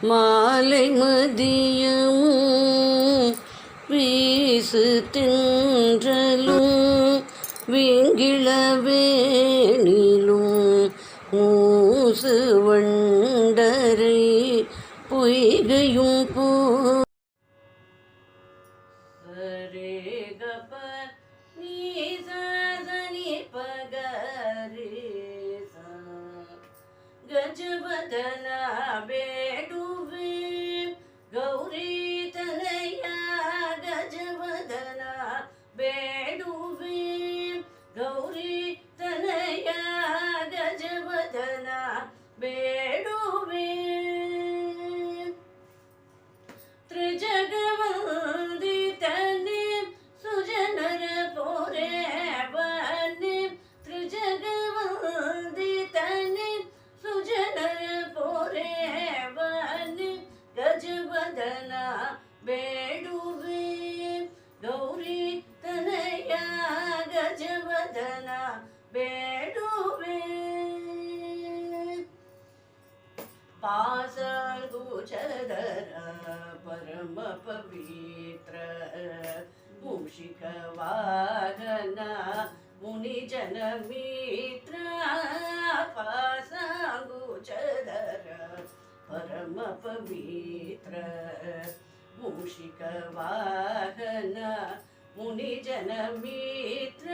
மாலை மதியமும் வீசு தென்றலும் விங்கிளவேணிலும் மூசு வண்டரை பொய்கையும் பூ ಗಜವದನ ಬೇಡುವೆ ಗೌರಿ ತನಯ ಗಜವದನ ಬೇಡುವೆ ಗೌರಿ ತನಯ ಗಜವದನ ಬೇಡುವೆ ತ್ರಿಜಗವಂದಿತನೆ ಸುಜನರ ಪೋರೆ ಬನ್ನಿ ತ್ರಿಜಗವಂದಿತನೆ ಸುಜನರ ಪೋರೆ ಬನ್ನಿ ಗಜವದನ ಬೇಡುವೆ ಗೌರಿ ತನಯ ಗಜವದನ ಬೇಡುವೆ ಪಾಸಂಗುಚದರ ಪರಮ ಪವಿತ್ರ ಮೂಷಿಕ ವಾಹನ ಮುನಿಜನ ಮಿತ್ರ ಪಾಸಂಗುಚದರ ಪರಮ ಪವಿತ್ರ ಮೂಷಿಕ ವಾಹನ ಮುನಿಜನ ಮಿತ್ರ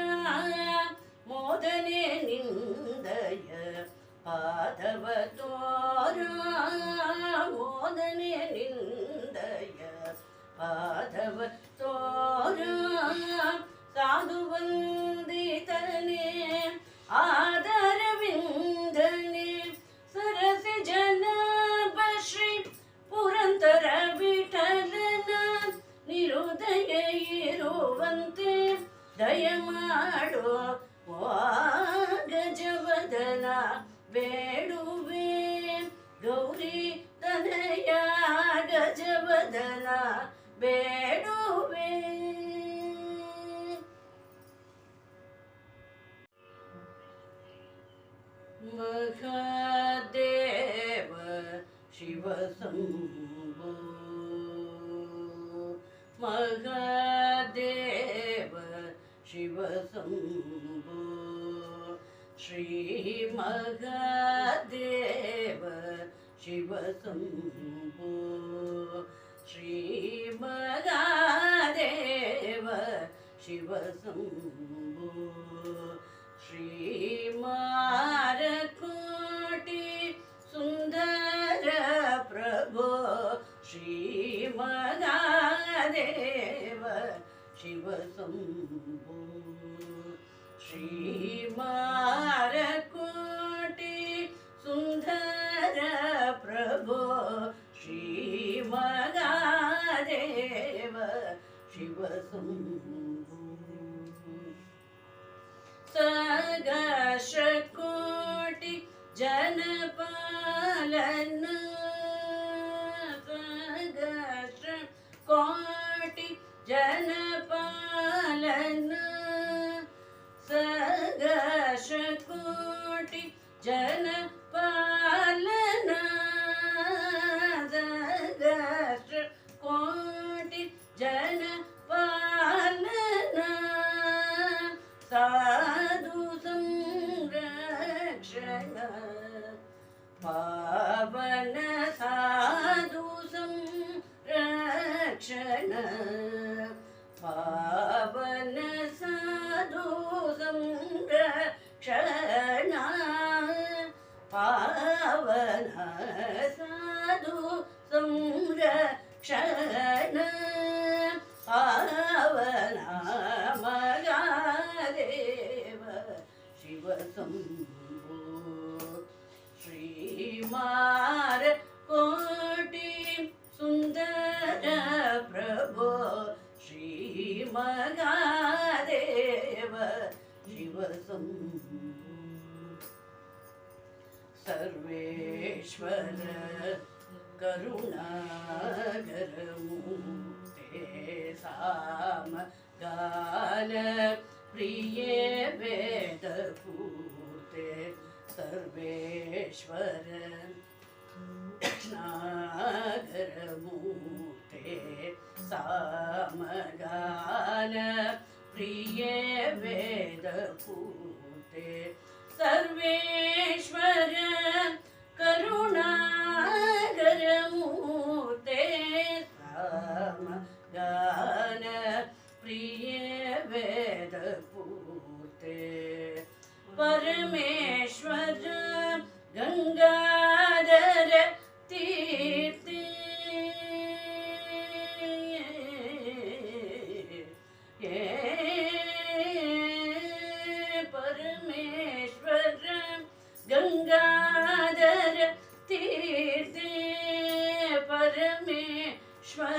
ಮೋದನೆ ನಿಂದಯ ಪಾದವ ತೋರ ಮೋದನೆ ನಿಂದಯ ಪಾದವ ತೋರ ಸಾಧು ವಂದಿತನೆ ಆದರವಿಂದನೆ ಸರಸಿ ಜನಾಭ ಶ್ರೀ ಪುರಂದರ ವಿಠಲನ ನಿರುದಯ ಇರುವಂತೆ ದಯ ಮಾಡೋ ಗಜವದನ ಬೇಡುವೆ ಗೌರಿ ತನಯ ಗಜವದನ ಬೇಡುವೆ ಮಹಾದೇವ ಶಿವ ಶಂಭೋ ಮಹಾದೇವ ಶಿವ ಶಂಭೋ ಶ್ರೀ ಮಹಾದೇವ ಶಿವ ಶಂಭೋ ಶ್ರೀ ಮಹಾದೇವ ಶಿವ ಶಂಭೋ ಶ್ರೀ ಮಾರಕೋಟಿ ಸುಂದರ ಪ್ರಭೋ ಶ್ರೀ ಮಹಾದೇವ ಶಿವ ಶಂಭೋ ಶ್ರೀ ಮಾರಕೋಟಿ ಸುಂದರ ಪ್ರಭೋ ಶ್ರೀ ಮಹಾದೇವ ಶಿವ ಶಂಭೋ ಸಗಶಕೋಟಿ ಜನಪಾಲನ ಸಗಶಕೋಟಿ ಜನಪಾಲನ ಸಗಶಕೋಟಿ ಜನಪಾಲನ ಸಗಶಕೋಟಿ ಜನಪಾಲನ ಸಾಧು ಸಂರಕ್ಷಣ ಪಾವನ ಸಾಧು ಸಂರಕ್ಷಣ ಪಾವನ ಸಾಧು ಸಂರಕ್ಷಣ ಪಾವನ ಸಾಧು ಸಂರಕ್ಷಣ ಪಾವನ ಮಹಾದೇವ ಶಿವ ಶಂಭೋ ಶ್ರೀ ಮಾರ ಕೋಟಿ ಸುಂದರ ಪ್ರಭೋ ಶ್ರೀ ಮಹಾದೇವ ಶಿವ ಶಂಭೋ ಸರ್ವೇಶ್ವರ ಕರುಣಾಕರ ಮೂರ್ತೆ ಸಾಮ ಗಾನ ಪ್ರಿಯೇ ವೇದ ಪೂರ್ತೆ ಸರ್ವೇಶ್ವರ नागरमूर्ते सामगान प्रिये वेदपूते सर्वेश्वर करुणागरमूर्ते सामगान प्रिये वेदपूते परमेश्वर गंगाधर तीर्थे परमेश्वर गंगाधर तीर्थे परमेश्वर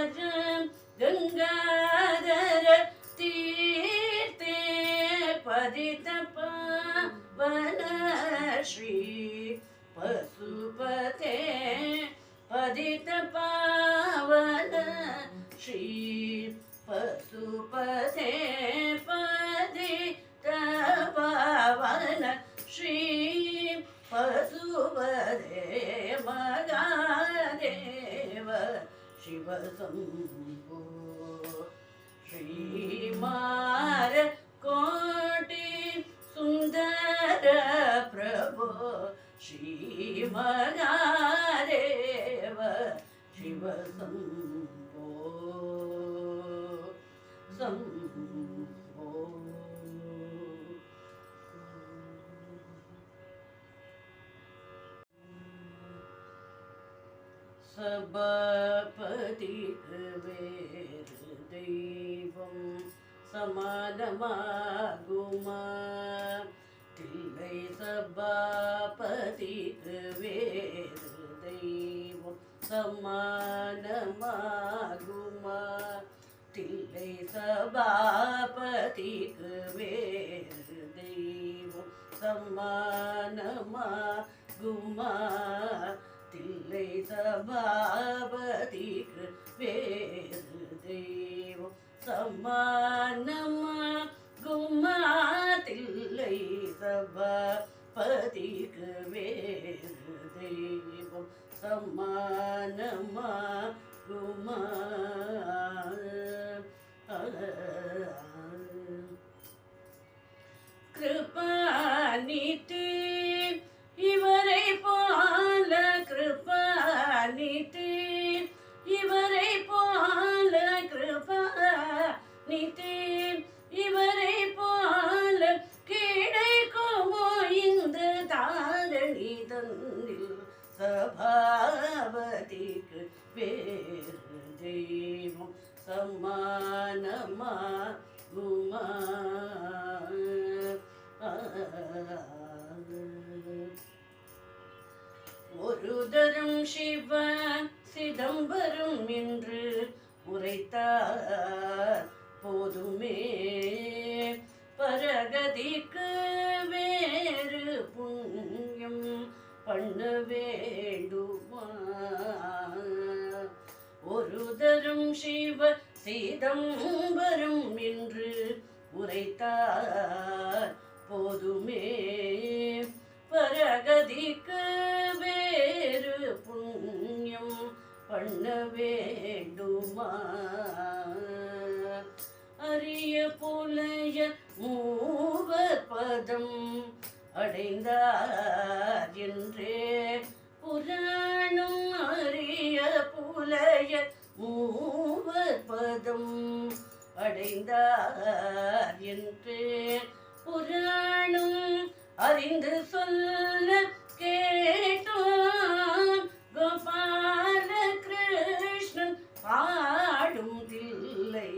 गंगाधर तीर्थे पतित पावन श्री पशुपते पतित पावन श्री पशुपते पतित पावन श्री पशुपते महादेव शिव शंभो श्रीमार कोटि सुंदर प्रभो श्री महादेव शिव शंभो शंभो सभापति वेर दैवं समानमागुमा तिल्लै सभापति वेर दैवं समानमागुमा तिल्लै सभापति वेर दैवं समानमागुमा तिल्लै सभापति वेर दैवं समानमागुमा तिल्लै सभापति वेर दैवं समानमागुमा कृपानिधि इवरै पोल कृपानिधि इवरै पोल कृपानिधि इवरै पोल கிடைக்குமோ இந்த தாரணி தன்னில் சபாபதிக்கு வேறு தெய்வம் சமானமாகுமா ஒரு தரம் சிவ சிதம்பரம் என்று உரைத்தார் போதுமே பரகதிக்கு வேறு புண்ணியம் பண்ண வேண்டுமா ஒரு தரம் சிவ சிதம்பரம் என்று உரைத்தார் போதுமே பரகதிக்கு வேறு புண்ணியம் பண்ண வேண்டுமா அரிய புலைய மூவர் பதம் அடைந்தார் என்றே புராணம் அரிய புலைய மூவர் பதம் அடைந்தார் என்றே புராணம் அறிந்து சொல்ல கேட்டோம் கோபால கிருஷ்ணன் பாடும் தில்லை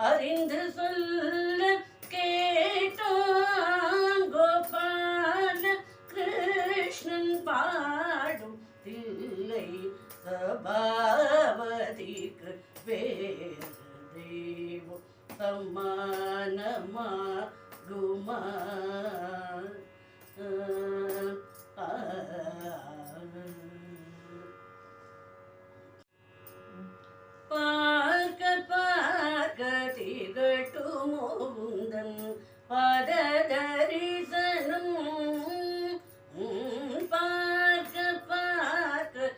அறிந்து சொல்ல கேட்டோம் கோபால கிருஷ்ணன் பாடும் தில்லை சபாவதிக்கு வேறு தெய்வம் சமானமாகுமா பார்க்க பார்க்க திகட்டுமோ உந்தன் பாத தரிசனம் பார்க்க பார்க்க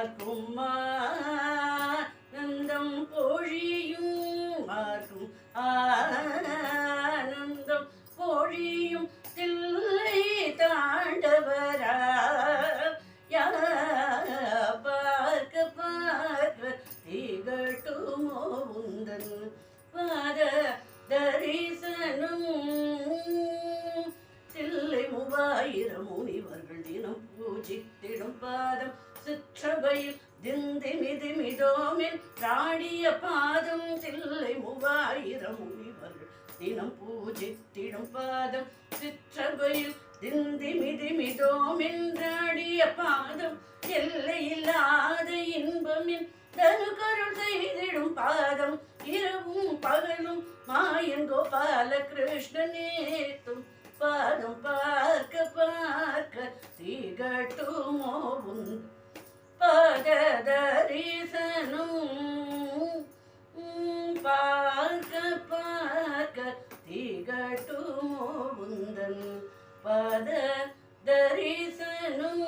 ஆர்க்கும் ஆனந்தம் பொழியும் ஆர்க்கும் ஆனந்தம் பொழியும் தில்லை தாண்டவரா பார்க்க பார்க்க திகட்டுமோ உந்தன் பாத தரிசனம் தில்லை 3000 முனிவர்கள் தினம் பூஜித்திடும் பாதம் சிற்றபையில் திந்திமிதிமிதோமின் ராடிய பாதம் தில்லை 3000 முனிவர்கள் தினம் பூஜித்திடும் பாதம் சிற்றபையில் திந்திமிதிமிதோமின் ராடிய பாதம் எல்லையில்லாத இன்பமின் தருகருள் செய்திடும் பாதம் இரவும் பகலும் மாயன் கோபால கிருஷ்ணனேத்தும் பாதம் பார்க்க பார்க்க திகட்டுமோ உன் பாத தரிசனம் பார்க்க பார்க்க திகட்டுமோ உந்தன் பாத தரிசனம்